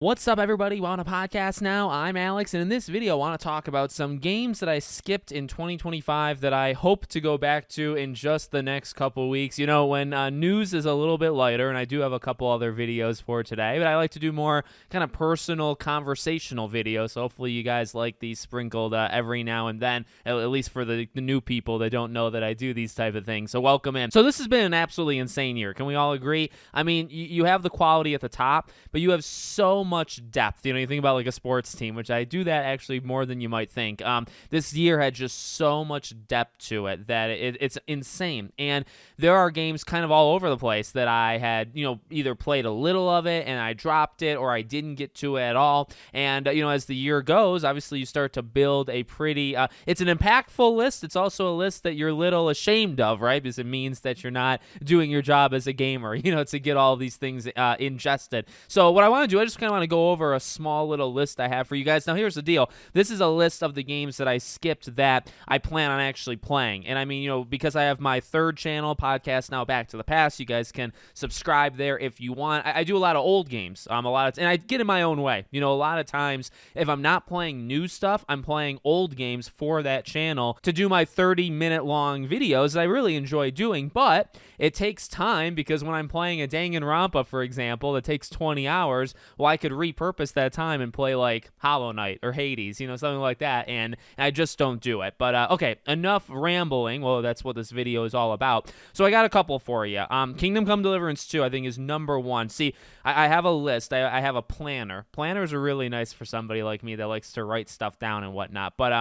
What's up, everybody? Want a podcast now? I'm Alex, and in this video, I want to talk about some games that I skipped in 2025 that I hope to go back to in just the next couple weeks. You know, when news is a little bit lighter, and I do have a couple other videos for today, but I like to do more kind of personal, conversational videos, so hopefully you guys like these sprinkled every now and then, at least for the new people that don't know that I do these type of things. So welcome in. So this has been an absolutely insane year. Can we all agree? I mean, you have the quality at the top, but you have so much depth. You know, you think about like a sports team, which I do that actually more than you might think. This year had just so much depth to it that it's insane. And there are games kind of all over the place that I had, either played a little of it and I dropped it, or I didn't get to it at all. And, as the year goes, obviously you start to build a pretty, it's an impactful list. It's also a list that you're a little ashamed of, right? Because it means that you're not doing your job as a gamer, to get all these things ingested. So what I want to do, I just kind of want to go over a small little list I have for you guys. Now, here's the deal. This is a list of the games that I skipped that I plan on actually playing. And I mean, because I have my third channel, Podcast Now Back to the Past, you guys can subscribe there if you want. I do a lot of old games, and I get in my own way. A lot of times, if I'm not playing new stuff, I'm playing old games for that channel to do my 30-minute long videos that I really enjoy doing. But it takes time, because when I'm playing a Danganronpa, for example, that takes 20 hours, well, I could repurpose that time and play like Hollow Knight or Hades, something like that, and I just don't do it. But okay, enough rambling. Well, that's what this video is all about. So I got a couple for you. Kingdom Come Deliverance 2, I think, is number one. See, I have a list. I have a planner. Planners are really nice for somebody like me that likes to write stuff down and whatnot. But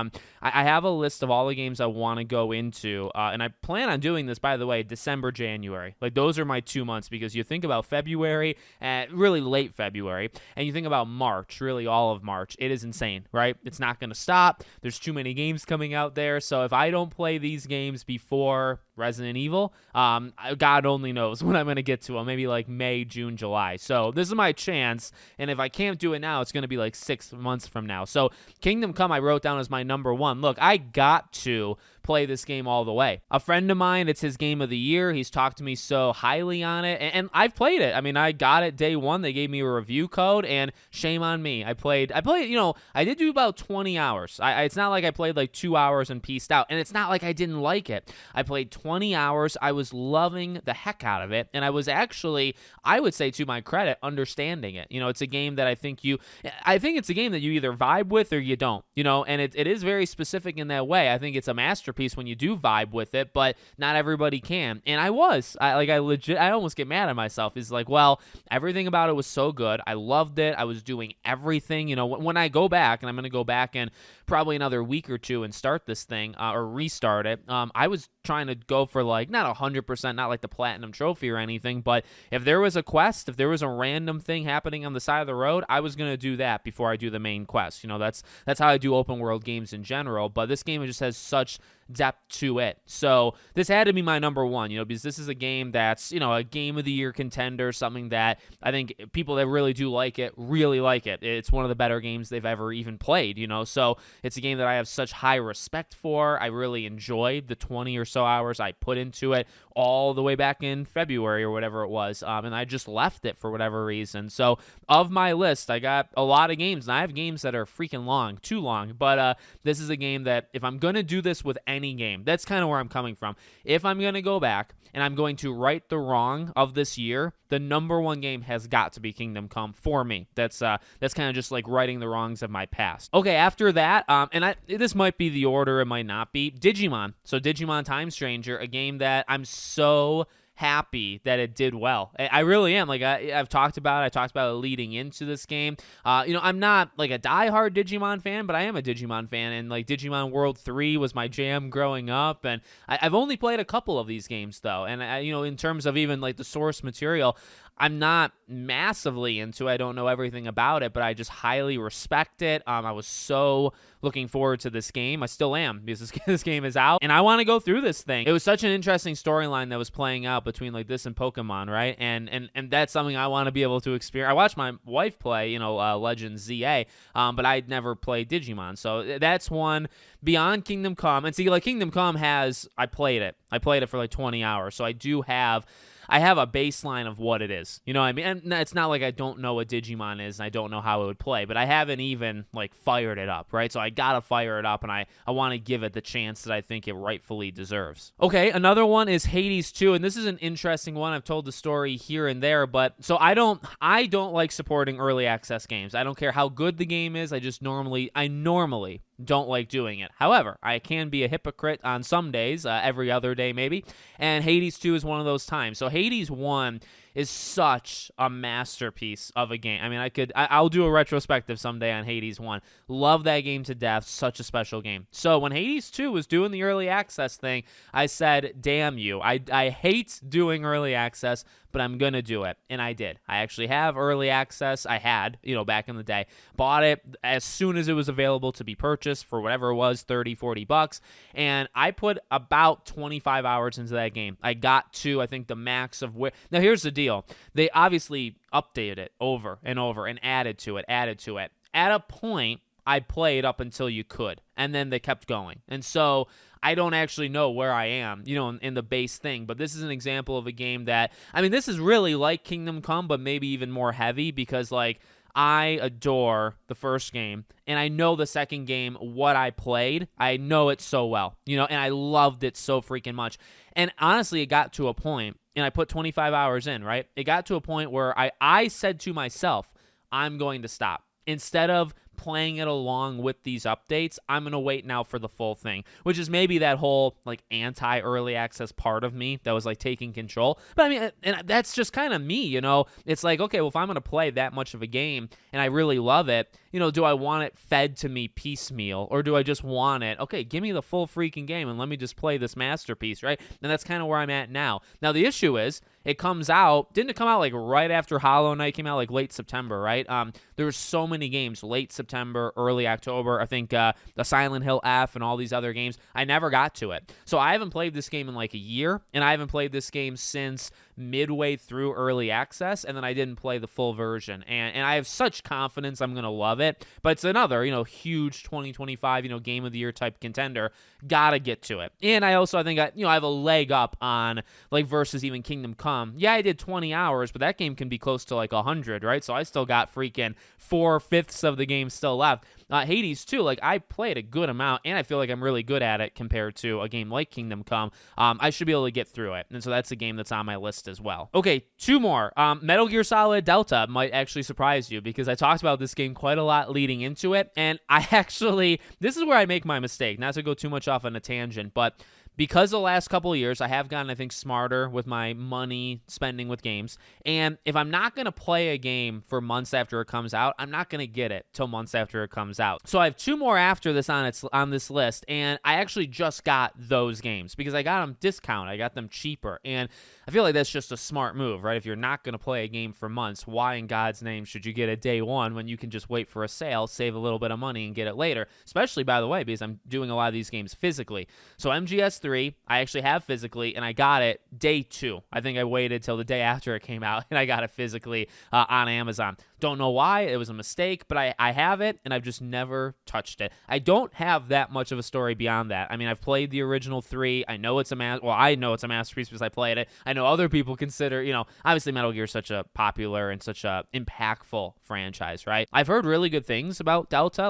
I have a list of all the games I want to go into, and I plan on doing this, by the way, December, January. Like, those are my 2 months, because you think about February, really late February, and you think about March, really all of March. It is insane, right? It's not going to stop. There's too many games coming out there. So if I don't play these games before Resident Evil, God only knows when I'm going to get to them. Maybe like May, June, July. So this is my chance. And if I can't do it now, it's going to be like 6 months from now. So Kingdom Come, I wrote down as my number one. Look, I got to play this game all the way. A friend of mine, it's his game of the year. He's talked to me so highly on it, and I've played it. I mean, I got it day one. They gave me a review code, and shame on me. I played, I did do about 20 hours. It's not like I played like 2 hours and pieced out, and it's not like I didn't like it. I played 20 hours. I was loving the heck out of it, and I was actually, I would say to my credit, understanding it. It's a game that I think it's a game that you either vibe with or you don't, and it is very specific in that way. I think it's a masterpiece when you do vibe with it, but not everybody can. And I almost get mad at myself. It's like, well, everything about it was so good. I loved it. I was doing everything. When I go back, and I'm going to go back in probably another week or two and start this thing, or restart it, I was trying to go for like, not 100%, not like the platinum trophy or anything, but if there was a quest, if there was a random thing happening on the side of the road, I was going to do that before I do the main quest. That's how I do open world games in general, but this game just has such depth to it. So this had to be my number one, because this is a game that's, a game of the year contender, something that I think people that really do like it, really like it. It's one of the better games they've ever even played, so it's a game that I have such high respect for. I really enjoyed the 20 or so hours I put into it all the way back in February or whatever it was, and I just left it for whatever reason. So of my list, I got a lot of games, and I have games that are freaking long, too long, but this is a game that if I'm going to do this with any game, that's kind of where I'm coming from. If I'm going to go back and I'm going to right the wrong of this year, the number one game has got to be Kingdom Come for me. That's kind of just like righting the wrongs of my past. Okay, after that, this might be the order, it might not be, Digimon. So Digimon Time Stranger, a game that I'm so happy that it did well. I really am. Like I've talked about it leading into this game. I'm not like a diehard Digimon fan, but I am a Digimon fan, and like Digimon World 3 was my jam growing up, and I've only played a couple of these games though, and in terms of even like the source material, I'm not massively into it. I don't know everything about it, but I just highly respect it. I was so looking forward to this game. I still am, because this game is out, and I want to go through this thing. It was such an interesting storyline that was playing out between like this and Pokemon, right? And that's something I want to be able to experience. I watched my wife play, Legends ZA, but I'd never played Digimon, so that's one. Beyond Kingdom Come, and see, like Kingdom Come I played it for like 20 hours, so I do have I have a baseline of what it is. You know what I mean? And it's not like I don't know what Digimon is and I don't know how it would play, but I haven't even like fired it up, right? So I gotta fire it up, and I want to give it the chance that I think it rightfully deserves. Okay, another one is Hades 2, and this is an interesting one. I've told the story here and there, but so I don't like supporting early access games. I don't care how good the game is. I normally don't like doing it. However, I can be a hypocrite on some days, every other day maybe, and Hades 2 is one of those times. So Hades 1 is such a masterpiece of a game. I mean, I'll do a retrospective someday on Hades 1. Love that game to death. Such a special game. So when Hades 2 was doing the early access thing, I said, damn you. I hate doing early access, but I'm going to do it. And I did. I actually have early access. I had, back in the day. Bought it as soon as it was available to be purchased for whatever it was, 30, 40 bucks. And I put about 25 hours into that game. I got to, I think, the max of where. Now, here's the deal. They obviously updated it over and over and added to it. At a point, I played up until you could, and then they kept going. And so I don't actually know where I am, in the base thing. But this is an example of a game that, this is really like Kingdom Come, but maybe even more heavy because, I adore the first game, and I know the second game, what I played, I know it so well, and I loved it so freaking much. And honestly, it got to a point, and I put 25 hours in, right? It got to a point where I said to myself, I'm going to stop. Instead of playing it along with these updates, I'm going to wait now for the full thing, which is maybe that whole anti-early access part of me that was taking control. But and that's just kind of me, It's okay, well, if I'm going to play that much of a game and I really love it, do I want it fed to me piecemeal, or do I just want it, okay, give me the full freaking game and let me just play this masterpiece, right? And that's kind of where I'm at now. Now, the issue is, didn't it come out right after Hollow Knight came out, late September, right? There were so many games, late September, early October. I think the Silent Hill F and all these other games, I never got to it. So I haven't played this game in a year, and I haven't played this game since midway through early access, and then I didn't play the full version. And I have such confidence I'm going to love it, but it's another, huge 2025, game of the year type contender. Gotta get to it. And I also, I think, I have a leg up on, versus even Kingdom Come. Yeah, I did 20 hours, but that game can be close to 100, right? So I still got freaking 4/5 of the game still left. Hades 2, I played a good amount, and I feel like I'm really good at it compared to a game like Kingdom Come. I should be able to get through it, and so that's a game that's on my list as well. Okay, 2 more. Metal Gear Solid Delta might actually surprise you because I talked about this game quite a lot leading into it, and this is where I make my mistake, not to go too much off on a tangent, but because the last couple of years, I have gotten, I think, smarter with my money spending with games. And if I'm not going to play a game for months after it comes out, I'm not going to get it till months after it comes out. So I have 2 more after this on this list, and I actually just got those games because I got them discount. I got them cheaper, and I feel like that's just a smart move, right? If you're not going to play a game for months, why in God's name should you get it day one when you can just wait for a sale, save a little bit of money, and get it later? Especially, by the way, because I'm doing a lot of these games physically. So MGS3, I actually have physically, and I got it day 2. I think I waited till the day after it came out, and I got it physically on Amazon. Don't know why. It was a mistake, but I have it, and I've just never touched it. I don't have that much of a story beyond that. I've played the original 3. I know it's I know it's a masterpiece because I played it. I know other people consider, obviously Metal Gear is such a popular and such a impactful franchise, right? I've heard really good things about Delta.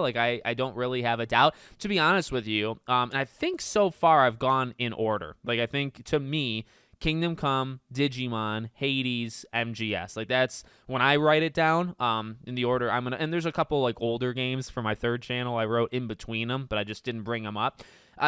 I don't really have a doubt, to be honest with you. And I think so far I've gone in order. I think, to me, Kingdom Come, Digimon, Hades, MGS. That's when I write it down in the order I'm going to. And there's a couple older games for my third channel I wrote in between them, but I just didn't bring them up.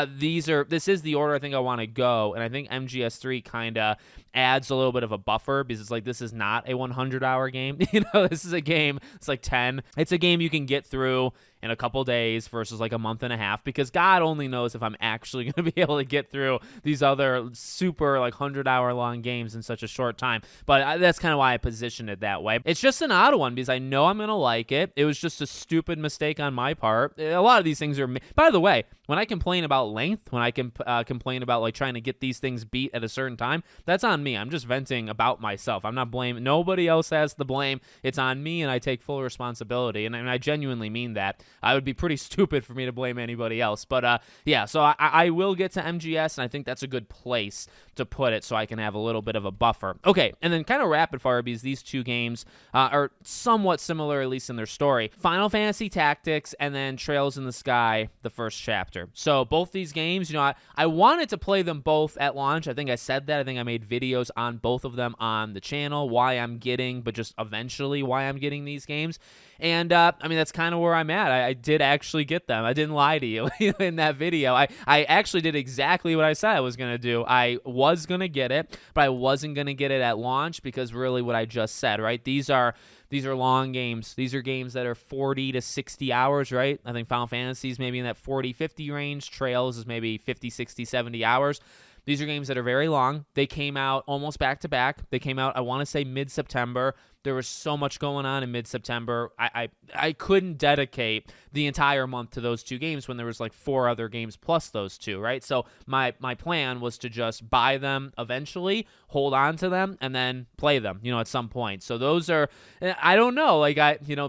This is the order I think I want to go, and I think MGS3 kind of adds a little bit of a buffer because it's this is not a 100-hour game. This is a game, it's 10. It's a game you can get through in a couple days versus a month and a half, because God only knows if I'm actually going to be able to get through these other super 100-hour long games in such a short time. But that's kind of why I positioned it that way. It's just an odd one because I know I'm going to like it. It was just a stupid mistake on my part. A lot of these things are, by the way, when I complain about about length, when I can complain about like trying to get these things beat at a certain time, that's on me. I'm just venting about myself. I'm not blaming. Nobody else has the blame. It's on me, and I take full responsibility. And I genuinely mean that. I would be pretty stupid for me to blame anybody else. But yeah, so I will get to MGS, and I think that's a good place to put it so I can have a little bit of a buffer. Okay, and then kind of rapid fire, because these two games are somewhat similar, at least in their story. Final Fantasy Tactics and then Trails in the Sky, the first chapter. So both these games, I wanted to play them both at launch. I think I said that. I think I made videos on both of them on the channel, why I'm getting, but just eventually why I'm getting these games. And I mean, that's kind of where I'm at. I did actually get them. I didn't lie to you in that video. I actually did exactly what I said I was going to do. I was going to get it, but I wasn't going to get it at launch because really what I just said, right? These are long games. These are games that are 40 to 60 hours, right? I think Final Fantasy is maybe in that 40, 50 range. Trails is maybe 50, 60, 70 hours. These are games that are very long. They came out almost back to back. They came out, I want to say, mid-September. There was so much going on in mid-September. I couldn't dedicate the entire month to those two games when there was like 4 other games plus those two, right? So my plan was to just buy them eventually, hold on to them, and then play them, at some point. So those are, I don't know, like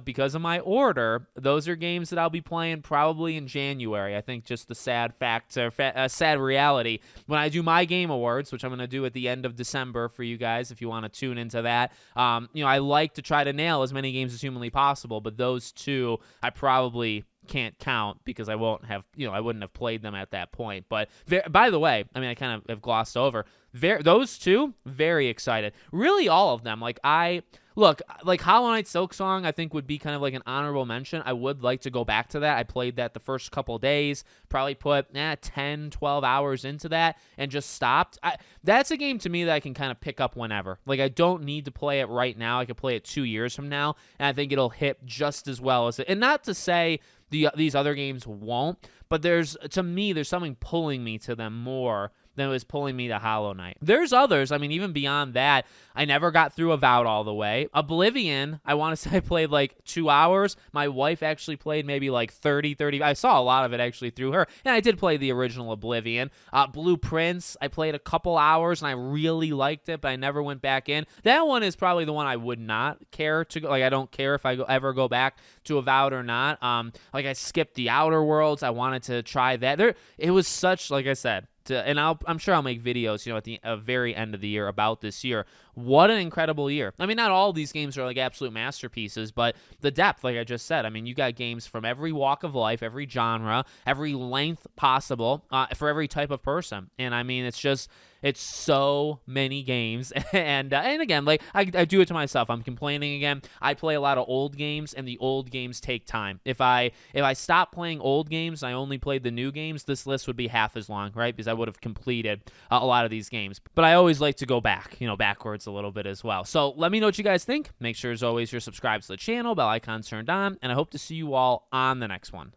because of my order, those are games that I'll be playing probably in January. I think just the sad fact, or sad reality, when I do my Game Awards, which I'm going to do at the end of December for you guys, if you want to tune into that, I like to try to nail as many games as humanly possible, but those two I probably can't count because I won't have, I wouldn't have played them at that point. But by the way, I mean, I kind of have glossed over those two. Very excited. Really, all of them. Like Hollow Knight Silksong, I think would be kind of like an honorable mention. I would like to go back to that. I played that the first couple days, probably put 10, 12 hours into that and just stopped. That's a game to me that I can kind of pick up whenever. Like, I don't need to play it right now. I could play it 2 years from now, and I think it'll hit just as well as it. And not to say these other games won't, but there's something pulling me to them more than it was pulling me to Hollow Knight. There's others. I mean, even beyond that, I never got through Avowed all the way. Oblivion, I want to say I played like 2 hours. My wife actually played maybe like 30. I saw a lot of it actually through her, and I did play the original Oblivion. Blue Prince, I played a couple hours, and I really liked it, but I never went back in. That one is probably the one I would not care to go. Like, I don't care if I ever go back to Avowed or not. Like, I skipped the Outer Worlds. I wanted to try that. It was such, like I said, and I'm sure I'll make videos, at the very end of the year about this year. What an incredible year. I mean, not all of these games are like absolute masterpieces, but the depth, like I just said, I mean, you got games from every walk of life, every genre, every length possible, for every type of person. And I mean, it's so many games. And again, like I do it to myself. I'm complaining again. I play a lot of old games, and the old games take time. If I stop playing old games, I only played the new games, this list would be half as long, right? Because I would have completed a lot of these games. But I always like to go back, backwards a little bit as well. So let me know what you guys think. Make sure, as always, you're subscribed to the channel, bell icon turned on, and I hope to see you all on the next one.